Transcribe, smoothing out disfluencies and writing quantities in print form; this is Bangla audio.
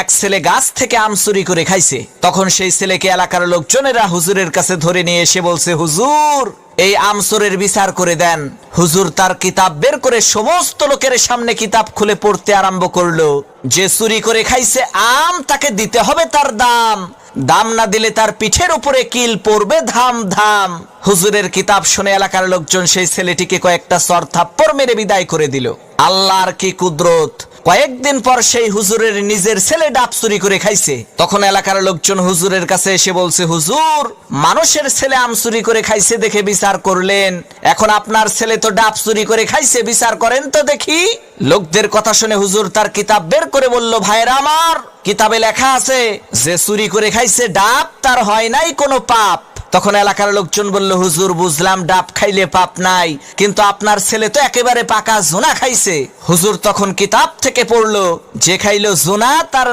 এক ছেলে গাছ থেকে আম চুরি করে খাইছে। তখন সেই ছেলেকে এলাকার লোকজনেরা হুজুরের কাছে ধরে নিয়ে এসে বলছে, হুজুর এই আম চোরের বিচার করে দেন। হুজুর তার কিতাব বের করে সমস্ত লোকের সামনে কিতাব খুলে পড়তে আরম্ভ করলো। যে চুরি করে খাইছে আম তাকে দিতে হবে তার দাম, দাম না দিলে তার পিঠের উপরে কিল পড়বে ধাম ধাম। হুজুরের কিতাব শুনে এলাকার লোকজন সেই ছেলেটিকে কয়েকটা চর থাপ্পড় মেরে বিদায় করে দিল। আল্লাহর কি কুদরত! কয়েকদিন পর সেই হুজুরের নিজের ছেলে ডাব চুরি করে খাইছে। তখন এলাকার লোকজন হুজুরের কাছে এসে বলছে, হুজুর মানুষের ছেলে আম চুরি করে খাইছে দেখে বিচার করলেন, এখন আপনার ছেলে তো ডাব চুরি করে খাইছে, বিচার করেন তো দেখি। লোকদের কথা শুনে হুজুর তার কিতাব বের করে বলল, ভাইরা আমার, কিতাবে লেখা আছে যে চুরি করে খাইছে ডাব তার হয় নাই কোনো পাপ। তখন এলাকার লোকজন বলল, হুজুর বুঝলাম ডাব খাইলে পাপ নাই, কিন্তু আপনার ছেলে তো একেবারে পাকা জোনা খাইছে। হুজুর তখন কিতাব থেকে পড়লো, যে খাইলো জোনা তার